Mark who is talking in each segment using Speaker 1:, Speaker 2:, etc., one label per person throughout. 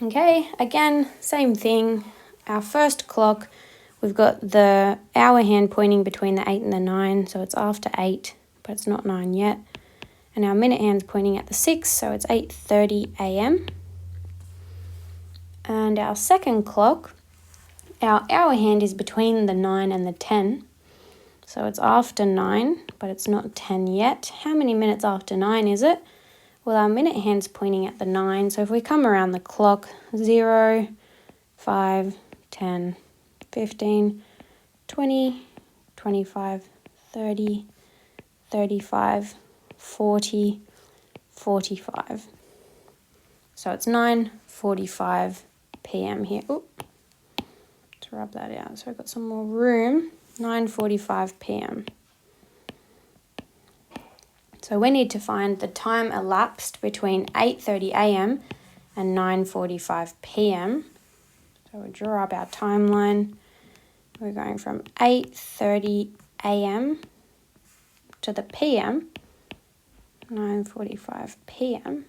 Speaker 1: Okay, again, same thing. Our first clock, we've got the hour hand pointing between the 8 and the 9, so it's after 8, but it's not 9 yet. And our minute hand's pointing at the 6, so it's 8:30 a.m. And our second clock, our hour hand is between the 9 and the 10, so it's after 9, but it's not 10 yet. How many minutes after 9 is it? Well, our minute hand's pointing at the 9, so if we come around the clock, 0, 5, 10, 15, 20, 25, 30, 35, 40, 45. So it's 9:45 p.m. here. Ooh, to rub that out. So I've got some more room. 9:45 p.m. So we need to find the time elapsed between 8:30 a.m. and 9:45 p.m. So we'll draw up our timeline. We're going from 8:30 a.m. to the p.m. 9:45 p.m.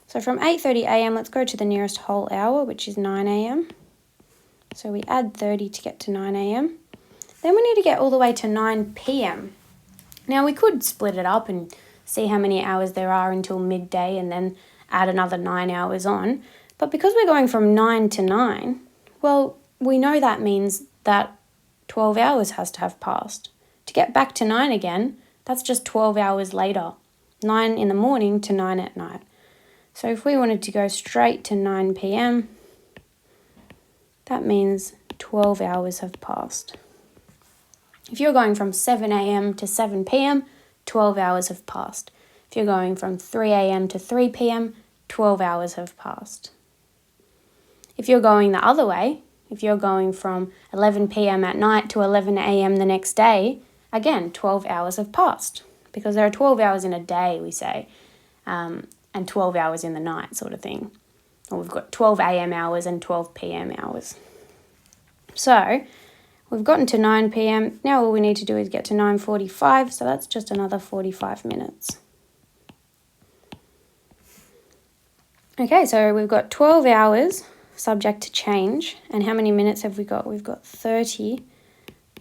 Speaker 1: So from 8:30 a.m. let's go to the nearest whole hour, which is 9 a.m. So we add 30 to get to 9 a.m. Then we need to get all the way to 9 p.m. Now we could split it up and see how many hours there are until midday and then add another 9 hours on. But because we're going from 9 to 9, well, we know that means that 12 hours has to have passed. To get back to 9 again, that's just 12 hours later. 9 in the morning to 9 at night. So if we wanted to go straight to 9 p.m., that means 12 hours have passed. If you're going from 7 a.m. to 7 p.m., 12 hours have passed. If you're going from 3 a.m. to 3 p.m., 12 hours have passed. If you're going the other way, if you're going from 11 p.m. at night to 11 a.m. the next day, again, 12 hours have passed. Because there are 12 hours in a day, we say, and 12 hours in the night sort of thing. Or we've got 12 a.m. hours and 12 p.m. hours. So we've gotten to 9 p.m. Now all we need to do is get to 9:45, so that's just another 45 minutes. Okay, so we've got 12 hours subject to change. And how many minutes have we got? We've got 30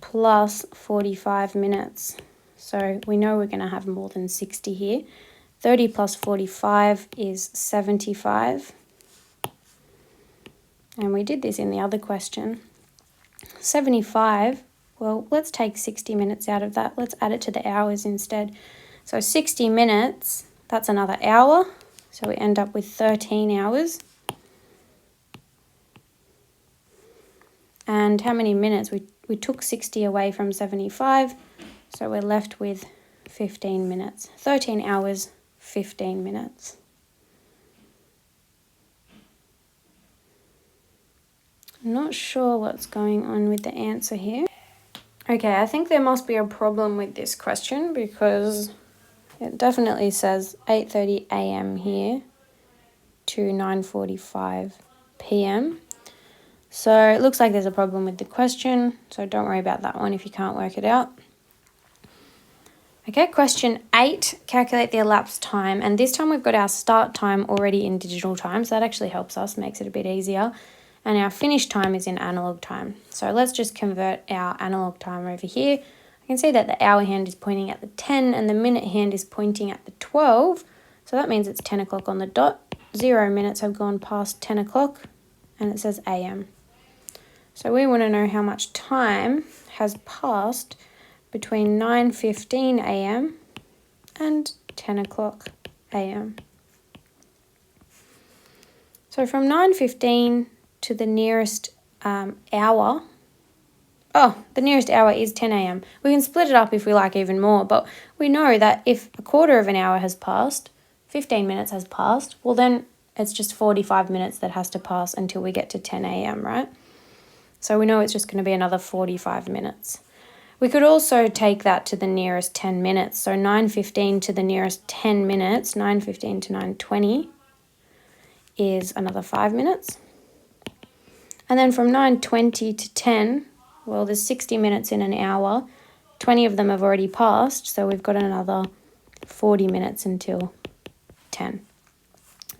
Speaker 1: plus 45 minutes. So we know we're going to have more than 60 here. 30 plus 45 is 75. And we did this in the other question. 75, well, let's take 60 minutes out of that. Let's add it to the hours instead. So 60 minutes, that's another hour. So we end up with 13 hours. And how many minutes? We took 60 away from 75, so we're left with 15 minutes. 13 hours, 15 minutes. I'm not sure what's going on with the answer here. Okay, I think there must be a problem with this question because it definitely says 8:30 a.m. here to 9:45 p.m. So it looks like there's a problem with the question, so don't worry about that one if you can't work it out. Okay, question 8, calculate the elapsed time, and this time we've got our start time already in digital time, so that actually helps us, makes it a bit easier. And our finish time is in analog time. So let's just convert our analog time over here. I can see that the hour hand is pointing at the 10 and the minute hand is pointing at the 12. So that means it's 10 o'clock on the dot. 0 minutes have gone past 10 o'clock and it says AM. So we want to know how much time has passed between 9:15 a.m. and 10 o'clock a.m. So from 9:15 to the nearest hour, the nearest hour is 10 a.m. We can split it up if we like even more, but we know that if a quarter of an hour has passed, 15 minutes has passed, well then it's just 45 minutes that has to pass until we get to 10 a.m., right? So we know it's just going to be another 45 minutes. We could also take that to the nearest 10 minutes. So 9:15 to the nearest 10 minutes, 9:15 to 9:20 is another 5 minutes. And then from 9:20 to 10, well, there's 60 minutes in an hour. 20 of them have already passed, so we've got another 40 minutes until 10.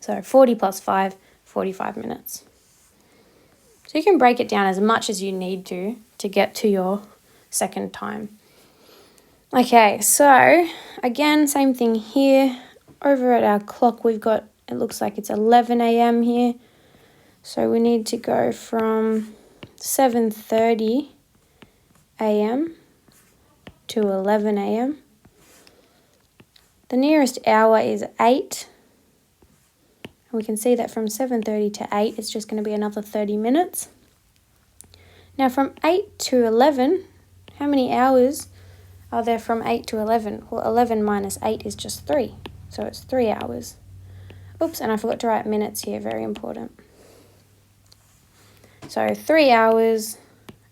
Speaker 1: So 40 plus 5, 45 minutes. So you can break it down as much as you need to get to your second time. Okay, so again, same thing here. Over at our clock, we've got, it looks like it's 11 a.m. here. So we need to go from 7:30 a.m. to 11 a.m. The nearest hour is 8. And we can see that from 7:30 to 8, it's just going to be another 30 minutes. Now from 8 to 11, how many hours are there from 8 to 11? Well, 11 minus 8 is just 3. So it's 3 hours. Oops, and I forgot to write minutes here, very important. So 3 hours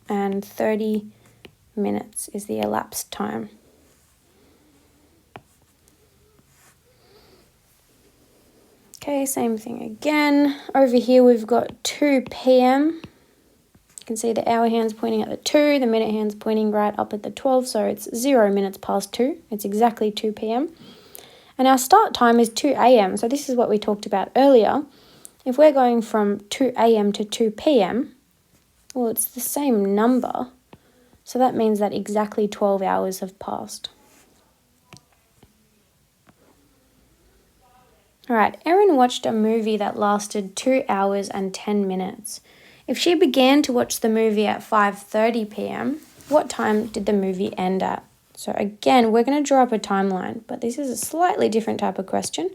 Speaker 1: and 30 minutes is the elapsed time. Okay, same thing again. Over here we've got 2 p.m. You can see the hour hand's pointing at the 2, the minute hand's pointing right up at the 12, so it's 0 minutes past 2. It's exactly 2 p.m. And our start time is 2 a.m., so this is what we talked about earlier. If we're going from 2 a.m. to 2 p.m., well, it's the same number, so that means that exactly 12 hours have passed. All right, Erin watched a movie that lasted 2 hours and 10 minutes. If she began to watch the movie at 5:30 p.m., what time did the movie end at? So again, we're going to draw up a timeline, but this is a slightly different type of question.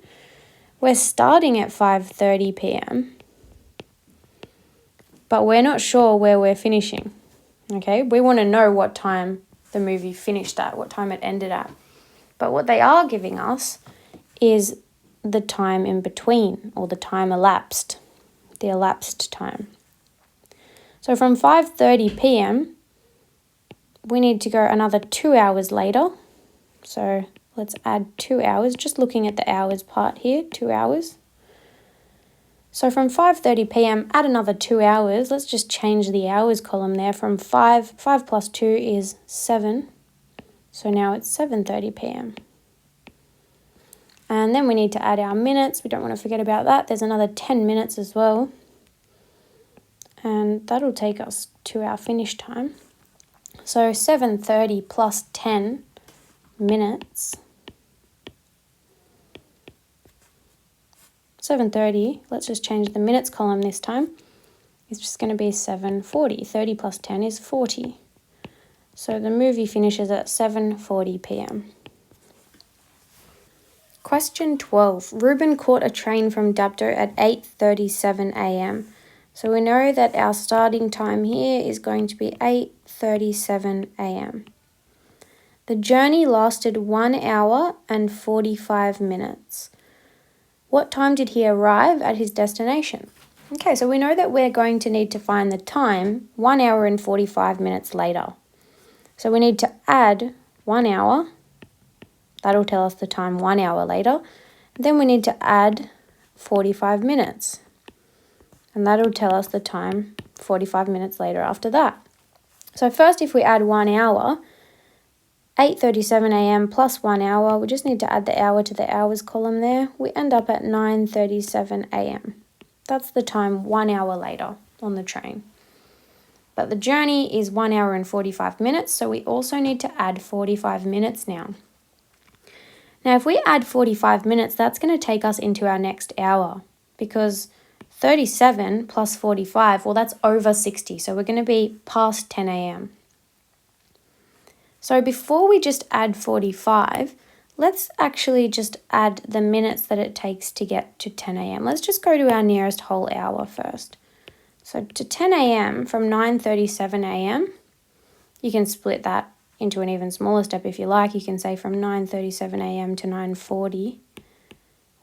Speaker 1: We're starting at 5:30 p.m., but we're not sure where we're finishing, okay? We want to know what time the movie finished at, what time it ended at. But what they are giving us is the time in between, or the time elapsed, the elapsed time. So from 5:30 p.m., we need to go another 2 hours later. So let's add 2 hours, just looking at the hours part here, 2 hours. So from 5:30 p.m., add another 2 hours. Let's just change the hours column there from 5. 5 plus 2 is 7. So now it's 7:30 p.m. And then we need to add our minutes. We don't want to forget about that. There's another 10 minutes as well. And that'll take us to our finish time. So 7:30 plus 10 minutes. 7:30, let's just change the minutes column this time. It's just going to be 7:40. 30 plus 10 is 40. So the movie finishes at 7:40 p.m. Question 12. Ruben caught a train from Dapto at 8:37 a.m. So we know that our starting time here is going to be 8:37 a.m. The journey lasted 1 hour and 45 minutes. What time did he arrive at his destination? Okay, so we know that we're going to need to find the time 1 hour and 45 minutes later. So we need to add 1 hour. That'll tell us the time 1 hour later. Then we need to add 45 minutes. And that'll tell us the time 45 minutes later after that. So first, if we add 1 hour, 8:37 a.m. plus 1 hour, we just need to add the hour to the hours column there. We end up at 9:37 a.m. That's the time 1 hour later on the train. But the journey is 1 hour and 45 minutes, so we also need to add 45 minutes now. Now, if we add 45 minutes, that's going to take us into our next hour, because 37 plus 45, well, that's over 60, so we're going to be past 10 a.m. So before we just add 45, let's actually just add the minutes that it takes to get to 10 a.m. Let's just go to our nearest whole hour first. So to 10 a.m. from 9:37 a.m., you can split that into an even smaller step if you like. You can say from 9:37 a.m. to 9:40.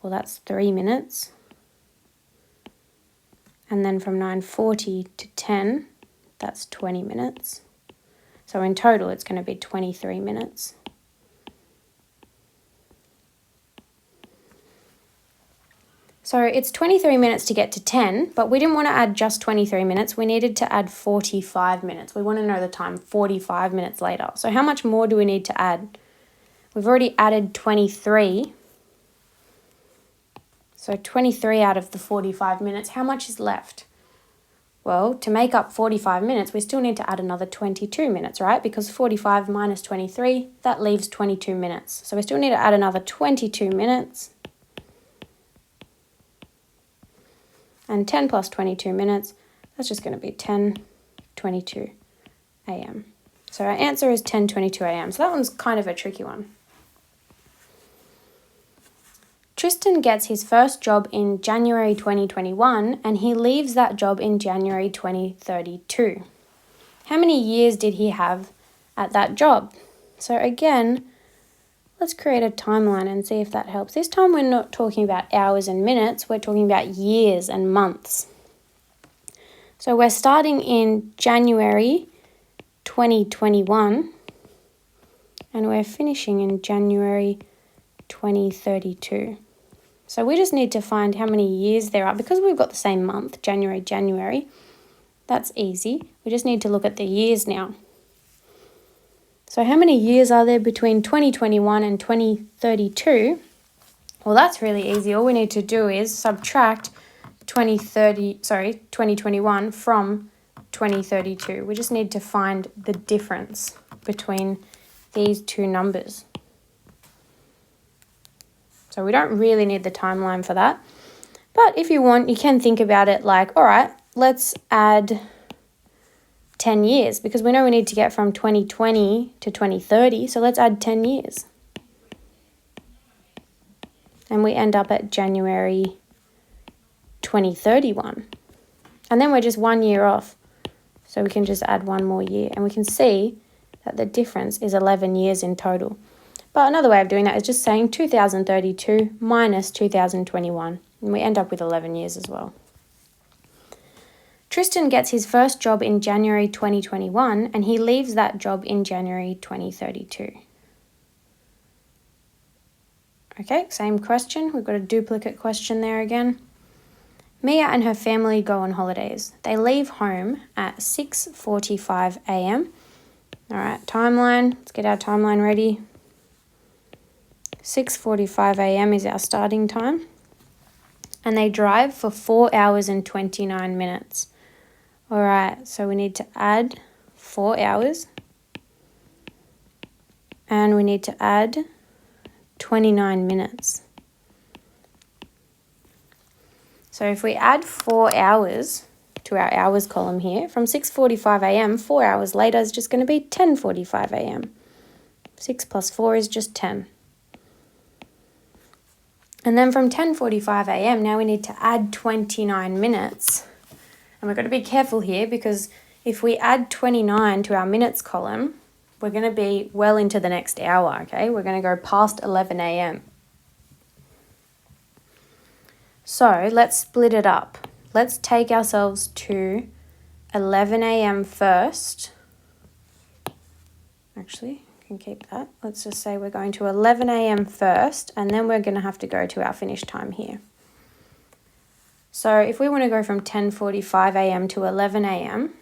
Speaker 1: Well, that's 3 minutes. And then from 9:40 to 10, that's 20 minutes. So in total, it's going to be 23 minutes. So it's 23 minutes to get to 10, but we didn't want to add just 23 minutes. We needed to add 45 minutes. We want to know the time 45 minutes later. So how much more do we need to add? We've already added 23. So 23 out of the 45 minutes. How much is left? Well, to make up 45 minutes, we still need to add another 22 minutes, right? Because 45 minus 23, that leaves 22 minutes. So we still need to add another 22 minutes. And 10 plus 22 minutes, that's just going to be 10:22 a.m. So our answer is 10:22 a.m. So that one's kind of a tricky one. Tristan gets his first job in January 2021 and he leaves that job in January 2032. How many years did he have at that job? So again, let's create a timeline and see if that helps. This time we're not talking about hours and minutes, we're talking about years and months. So we're starting in January 2021 and we're finishing in January 2032. So we just need to find how many years there are. Because we've got the same month, January, that's easy. We just need to look at the years now. So how many years are there between 2021 and 2032? Well, that's really easy. All we need to do is subtract 2021 from 2032. We just need to find the difference between these two numbers. So we don't really need the timeline for that. But if you want, you can think about it like, all right, let's add 10 years because we know we need to get from 2020 to 2030. So let's add 10 years. And we end up at January 2031. And then we're just 1 year off. So we can just add one more year. And we can see that the difference is 11 years in total. But another way of doing that is just saying 2032 minus 2021. And we end up with 11 years as well. Tristan gets his first job in January 2021 and he leaves that job in January 2032. Okay, same question. We've got a duplicate question there again. Mia and her family go on holidays. They leave home at 6:45 a.m. All right, timeline. Let's get our timeline ready. 6:45 a.m. is our starting time. And they drive for 4 hours and 29 minutes. All right, so we need to add 4 hours. And we need to add 29 minutes. So if we add 4 hours to our hours column here, from 6:45 a.m., 4 hours later is just going to be 10:45 a.m. 6 plus 4 is just 10. And then from 10:45 a.m., now we need to add 29 minutes. And we've got to be careful here because if we add 29 to our minutes column, we're going to be well into the next hour, okay? We're going to go past 11 a.m. So let's split it up. Let's take ourselves to 11 a.m. first. Actually, I can keep that. Let's just say we're going to 11 a.m. first, and then we're going to have to go to our finish time here. So if we want to go from 10:45 a.m. to 11 a.m.,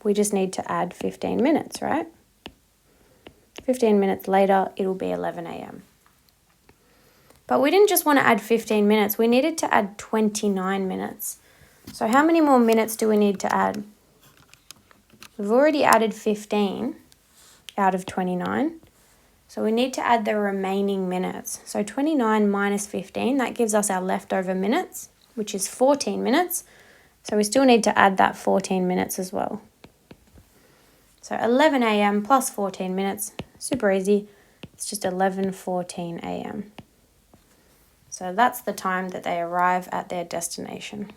Speaker 1: we just need to add 15 minutes, right? 15 minutes later, it'll be 11 a.m. But we didn't just want to add 15 minutes. We needed to add 29 minutes. So how many more minutes do we need to add? We've already added 15 out of 29. So we need to add the remaining minutes. So 29 minus 15, that gives us our leftover minutes, which is 14 minutes. So we still need to add that 14 minutes as well. So 11 a.m. plus 14 minutes, super easy. It's just 11:14 a.m. So that's the time that they arrive at their destination.